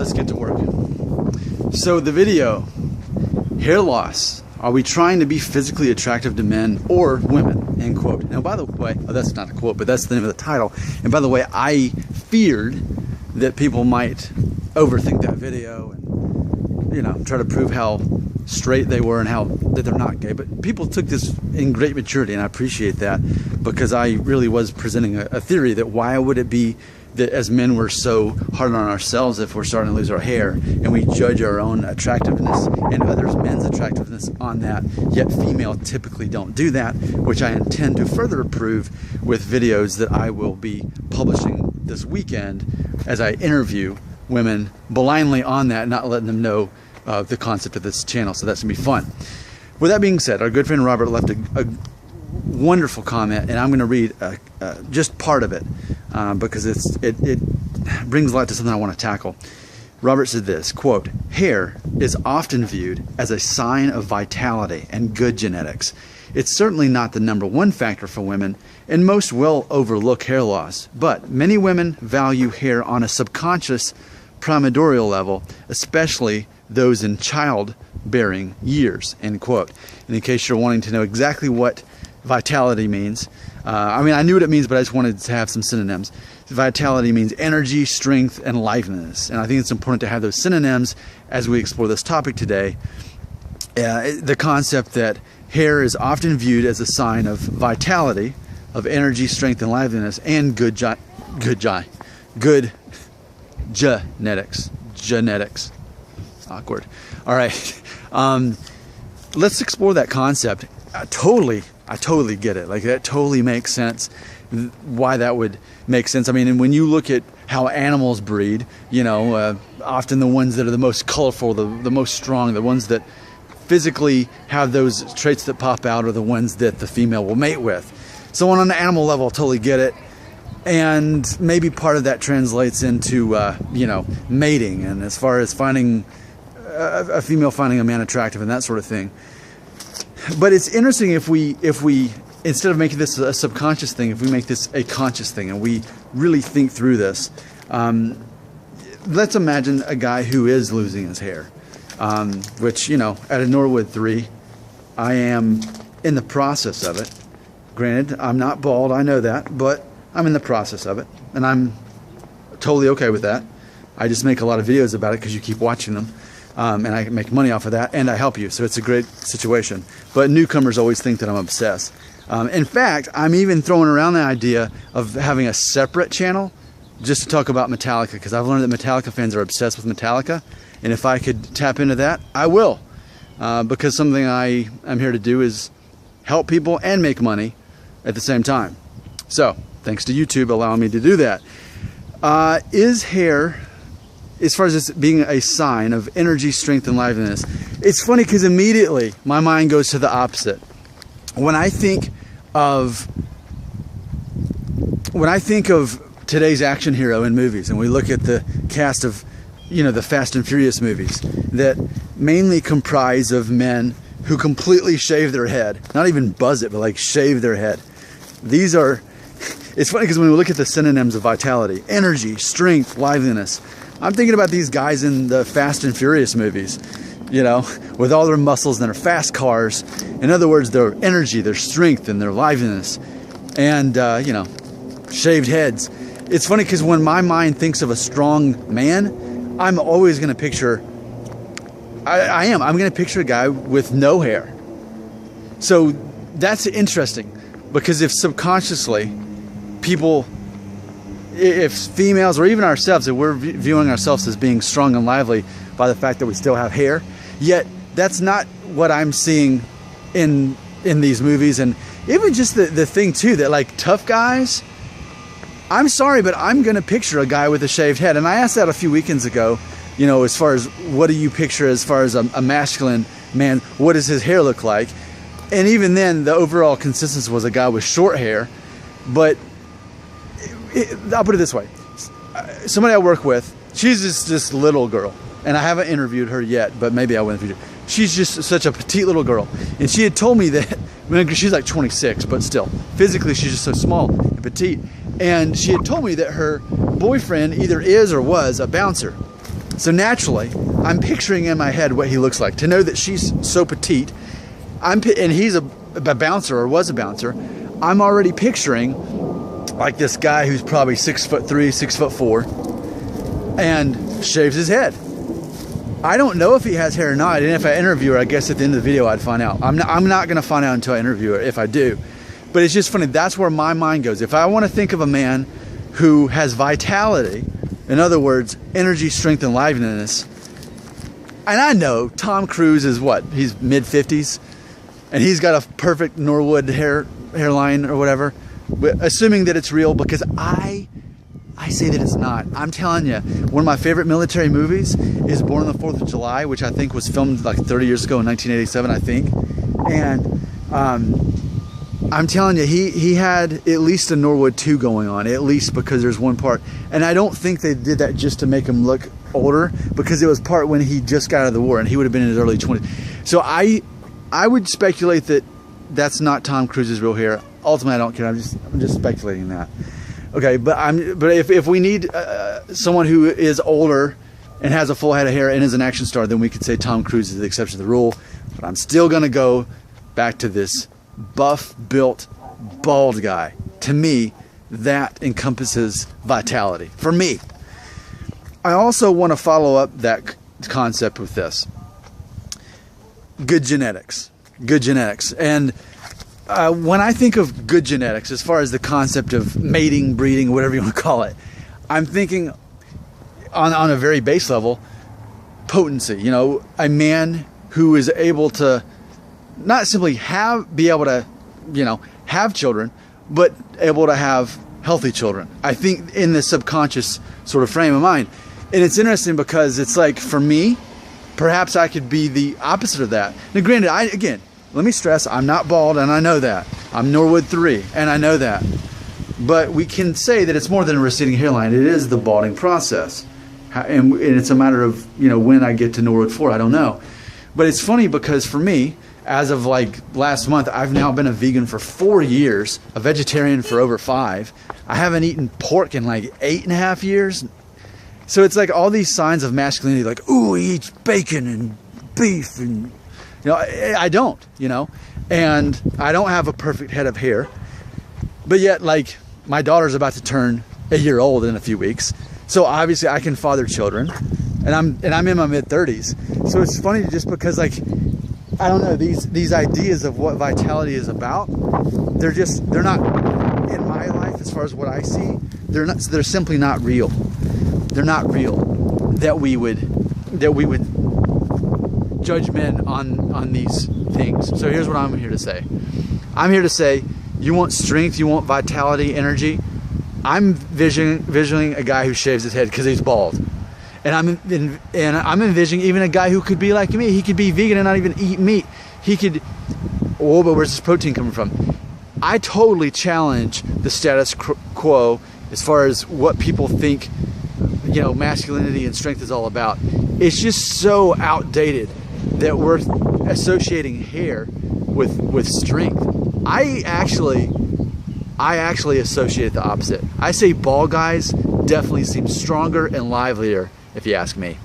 let's get to work. So the video, hair loss. Are we trying to be physically attractive to men or women? End quote. Now, by the way, oh, that's not a quote, but that's the name of the title. And by the way, I feared that people might overthink that video and, you know, try to prove how straight they were and that they're not gay. But people took this in great maturity, and I appreciate that, because I really was presenting a theory that why would it be that as men we're so hard on ourselves if we're starting to lose our hair, and we judge our own attractiveness and others men's attractiveness on that, yet female typically don't do that, which I intend to further prove with videos that I will be publishing this weekend as I interview women blindly on that, not letting them know the concept of this channel. So that's gonna be fun. With that being said, our good friend Robert left a wonderful comment, and I'm going to read just part of it because it brings light to something I want to tackle. Robert said this, quote, "Hair is often viewed as a sign of vitality and good genetics. It's certainly not the #1 factor for women, and most will overlook hair loss. But many women value hair on a subconscious primordial level, especially those in childbearing years," end quote. And in case you're wanting to know exactly what vitality means, I mean, I knew what it means, but I just wanted to have some synonyms. Vitality means energy, strength, and liveliness. And I think it's important to have those synonyms as we explore this topic today. The concept that hair is often viewed as a sign of vitality, of energy, strength, and liveliness, and good genetics. Genetics. Awkward. All right. Let's explore that concept. I totally get it. Like, that totally makes sense. Why that would make sense. I mean, and when you look at how animals breed, you know, often the ones that are the most colorful, the most strong, the ones that physically have those traits that pop out are the ones that the female will mate with. So on an animal level, I totally get it. And maybe part of that translates into, you know, mating, and as far as finding a female finding a man attractive and that sort of thing. But it's interesting if we instead of making this a subconscious thing, if we make this a conscious thing and we really think through this. Let's imagine a guy who is losing his hair, which, you know, at a Norwood 3, I am in the process of it. Granted, I'm not bald, I know that, but I'm in the process of it, and I'm totally okay with that. I just make a lot of videos about it because you keep watching them. And I make money off of that, and I help you, so it's a great situation. But newcomers always think that I'm obsessed. In fact, I'm even throwing around the idea of having a separate channel just to talk about Metallica, because I've learned that Metallica fans are obsessed with Metallica, and if I could tap into that, I will. Because something I am here to do is help people and make money at the same time. So, thanks to YouTube allowing me to do that. Is hair, as far as this being a sign of energy, strength, and liveliness, it's funny because immediately my mind goes to the opposite. When I think of today's action hero in movies, and we look at the cast of, you know, the Fast and Furious movies that mainly comprise of men who completely shave their head, not even buzz it, but like shave their head. These are, it's funny because when we look at the synonyms of vitality, energy, strength, liveliness, I'm thinking about these guys in the Fast and Furious movies, you know, with all their muscles and their fast cars. In other words, their energy, their strength, and their liveliness, and, you know, shaved heads. It's funny because when my mind thinks of a strong man, I'm always going to picture, I'm going to picture a guy with no hair. So that's interesting, because if subconsciously people, if females or even ourselves, if we're viewing ourselves as being strong and lively by the fact that we still have hair, yet that's not what I'm seeing in these movies. And even just the thing too, that like tough guys, I'm sorry, but I'm going to picture a guy with a shaved head. And I asked that a few weekends ago, you know, as far as what do you picture as far as a masculine man, what does his hair look like? And even then, the overall consistency was a guy with short hair. But I'll put it this way. Somebody I work with, she's just this little girl. And I haven't interviewed her yet, but maybe I will in the future. She's just such a petite little girl. And she had told me that, I mean, she's like 26, but still, physically she's just so small and petite. And she had told me that her boyfriend either is or was a bouncer. So naturally, I'm picturing in my head what he looks like. To know that she's so petite, and he's a bouncer or was a bouncer, I'm already picturing like this guy who's probably 6'3", 6'4", and shaves his head. I don't know if he has hair or not, and if I interview her, I guess at the end of the video I'd find out. I'm not going to find out until I interview her, if I do. But it's just funny, that's where my mind goes. If I want to think of a man who has vitality, in other words, energy, strength, and liveliness, and I know Tom Cruise is what? He's mid-50s, and he's got a perfect Norwood hairline or whatever, but assuming that it's real, because I say that it's not. I'm telling you, one of my favorite military movies is Born on the 4th of July, which I think was filmed like 30 years ago in 1987, I think. And I'm telling you, he had at least a Norwood 2 going on, at least, because there's one part. And I don't think they did that just to make him look older, because it was part when he just got out of the war and he would have been in his early 20s. So I would speculate that that's not Tom Cruise's real hair. Ultimately, I don't care. I'm just speculating that. Okay, but if we need someone who is older and has a full head of hair and is an action star, then we could say Tom Cruise is the exception to the rule. But I'm still going to go back to this buff, built, bald guy. To me, that encompasses vitality. For me. I also want to follow up that concept with this. Good genetics. Good genetics. And when I think of good genetics, as far as the concept of mating, breeding, whatever you want to call it, I'm thinking on a very base level, potency. You know, a man who is able to not simply be able to, you know, have children, but able to have healthy children. I think in the subconscious sort of frame of mind. And it's interesting because it's like, for me, perhaps I could be the opposite of that. Now, granted, again, let me stress, I'm not bald, and I know that. I'm Norwood 3, and I know that. But we can say that it's more than a receding hairline. It is the balding process. And it's a matter of, you know, when I get to Norwood 4, I don't know. But it's funny because for me, as of like last month, I've now been a vegan for 4 years, a vegetarian for over 5. I haven't eaten pork in like 8.5 years. So it's like all these signs of masculinity, like, ooh, he eats bacon and beef, and you know, I don't, you know, and I don't have a perfect head of hair, but yet, like, my daughter's about to turn a year old in a few weeks, so obviously I can father children, and I'm in my mid-30s. So it's funny just because, like, I don't know, these ideas of what vitality is about, they're not in my life as far as what I see. They're simply not real. They're not real. That we would judge men on these things. So here's what I'm here to say. I'm here to say, you want strength, you want vitality, energy. I'm visioning a guy who shaves his head because he's bald. And I'm envisioning even a guy who could be like me. He could be vegan and not even eat meat. He could, oh, but where's this protein coming from? I totally challenge the status quo as far as what people think, you know, masculinity and strength is all about. It's just so outdated that we're associating hair with strength. I actually associate it the opposite. I say bald guys definitely seem stronger and livelier, if you ask me.